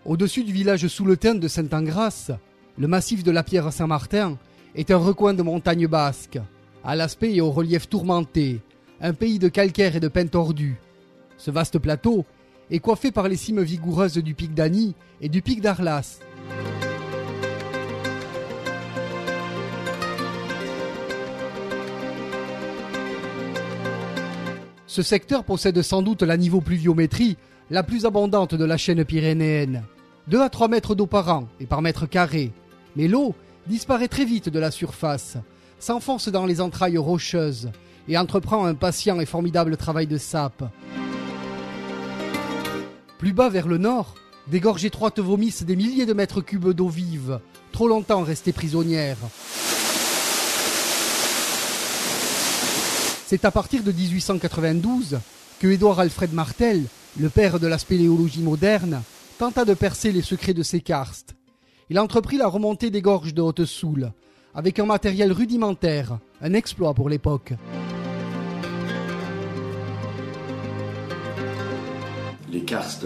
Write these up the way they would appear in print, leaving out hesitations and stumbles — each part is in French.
Au-dessus du village souletain de Saint-Engrâce, le massif de la Pierre Saint-Martin est un recoin de montagnes basques, à l'aspect et au relief tourmenté, un pays de calcaire et de pins tordus. Ce vaste plateau est coiffé par les cimes vigoureuses du pic d'Ani et du pic d'Arlas. Ce secteur possède sans doute la niveaupluviométrie la plus abondante de la chaîne pyrénéenne. 2 à 3 mètres d'eau par an et par mètre carré. Mais l'eau disparaît très vite de la surface, s'enfonce dans les entrailles rocheuses et entreprend un patient et formidable travail de sape. Plus bas vers le nord, des gorges étroites vomissent des milliers de mètres cubes d'eau vive, trop longtemps restées prisonnières. C'est à partir de 1892 que Édouard Alfred Martel, le père de la spéléologie moderne, tenta de percer les secrets de ces karstes. Il entreprit la remontée des gorges de Haute-Soule, avec un matériel rudimentaire, un exploit pour l'époque. Les karstes,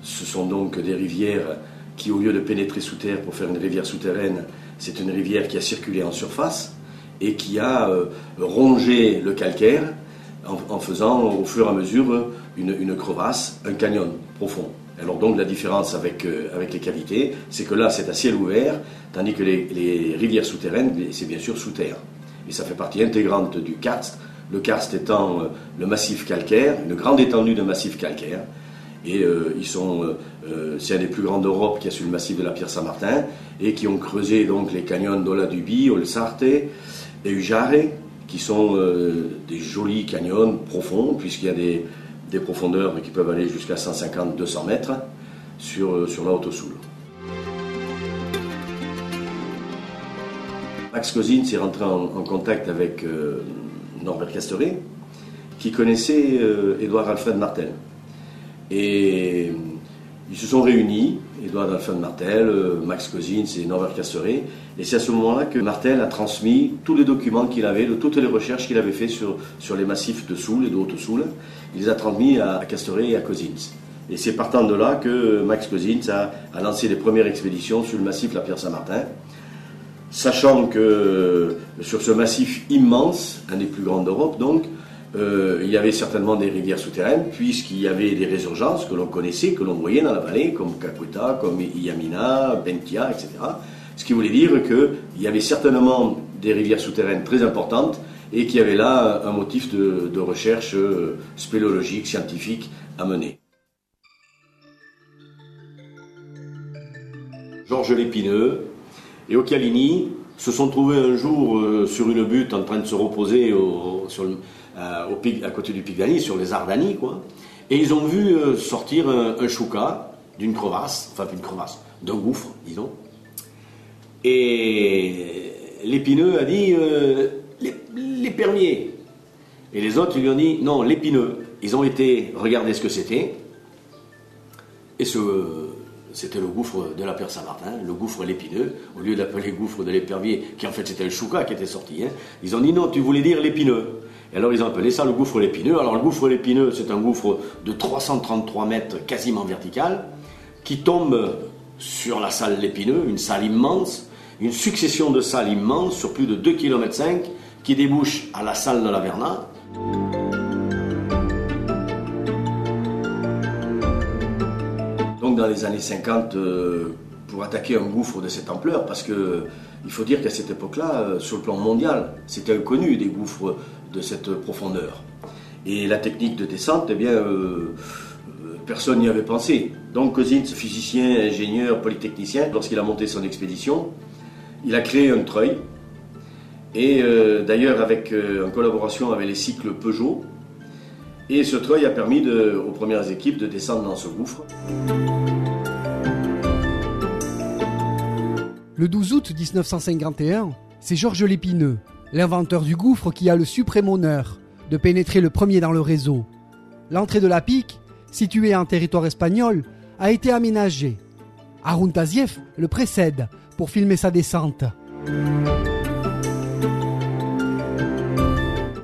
ce sont donc des rivières qui, au lieu de pénétrer sous terre pour faire une rivière souterraine, c'est une rivière qui a circulé en surface et qui a rongé le calcaire en faisant au fur et à mesure une crevasse, un canyon profond. Alors donc la différence avec les cavités, c'est que là c'est à ciel ouvert, tandis que les rivières souterraines, c'est bien sûr sous terre. Et ça fait partie intégrante du karst, le karst étant le massif calcaire, une grande étendue de massif calcaire. Et c'est un des plus grands d'Europe qui a sur le massif de la Pierre Saint-Martin et qui ont creusé donc les canyons d'Ola Dubi, Olsarte et Ujare, qui sont des jolis canyons profonds, puisqu'il y a des profondeurs qui peuvent aller jusqu'à 150-200 mètres sur la Haute-Soule. Max Cosin s'est rentré en contact avec Norbert Casteret, qui connaissait Édouard Alfred Martel. Et ils se sont réunis, Édouard Alfred Martel, Max Cosin et Norbert Casteret, et c'est à ce moment-là que Martel a transmis tous les documents qu'il avait, de toutes les recherches qu'il avait fait sur les massifs de Soule et de Haute-Soule. Il les a transmis à Casteret et à Cosin. Et c'est partant de là que Max Cosin a lancé les premières expéditions sur le massif de la Pierre Saint-Martin, sachant que sur ce massif immense, un des plus grands d'Europe donc, il y avait certainement des rivières souterraines, puisqu'il y avait des résurgences que l'on connaissait, que l'on voyait dans la vallée, comme Caqueta, comme Iamina, Bentia, etc. Ce qui voulait dire qu'il y avait certainement des rivières souterraines très importantes et qu'il y avait là un motif de recherche spéléologique, scientifique à mener. Georges Lépineux et Occhialini se sont trouvés un jour sur une butte en train de se reposer à côté du pic d'Ani, sur les Ardani, quoi. Et ils ont vu sortir un chouka d'une crevasse, d'un gouffre, disons. Et Lépineux a dit les permiers. Et les autres lui ont dit non, l'épineux. Ils ont été regarder ce que c'était. Et c'était le gouffre de la Pierre Saint-Martin, le gouffre l'épineux, au lieu d'appeler gouffre de l'épervier, qui en fait c'était le chouka qui était sorti. Hein. Ils ont dit non, tu voulais dire l'épineux. Et alors ils ont appelé ça le gouffre l'épineux. Alors le gouffre l'épineux, c'est un gouffre de 333 mètres quasiment vertical, qui tombe sur la salle l'épineux, une salle immense, une succession de salles immenses sur plus de 2,5 km, qui débouche à la salle de la Verna. Donc dans les années 50, pour attaquer un gouffre de cette ampleur, parce qu'il faut dire qu'à cette époque-là, sur le plan mondial, c'était inconnu des gouffres de cette profondeur. Et la technique de descente, eh bien, personne n'y avait pensé. Donc Cosin, physicien, ingénieur, polytechnicien, lorsqu'il a monté son expédition, il a créé un treuil, et d'ailleurs en collaboration avec les cycles Peugeot, et ce treuil a permis aux premières équipes de descendre dans ce gouffre. Le 12 août 1951, c'est Georges Lépineux, l'inventeur du gouffre, qui a le suprême honneur de pénétrer le premier dans le réseau. L'entrée de la pique, située en territoire espagnol, a été aménagée. Haroun Tazieff le précède pour filmer sa descente.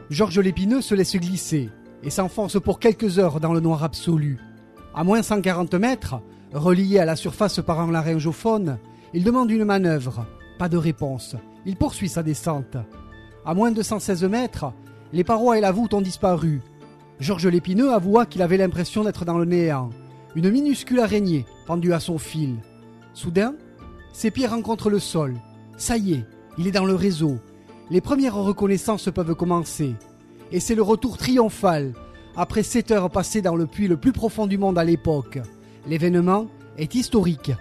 Georges Lépineux se laisse glisser et s'enfonce pour quelques heures dans le noir absolu. À moins 140 mètres, Relié à la surface par un laryngiophone, il demande une manœuvre. Pas de réponse. Il poursuit sa descente. À moins de 116 mètres, les parois et la voûte ont disparu. Georges Lépineux avoua qu'il avait l'impression d'être dans le néant. Une minuscule araignée pendue à son fil. Soudain, ses pieds rencontrent le sol. Ça y est, il est dans le réseau. Les premières reconnaissances peuvent commencer. Et c'est le retour triomphal, après 7 heures passées dans le puits le plus profond du monde à l'époque. L'événement est historique.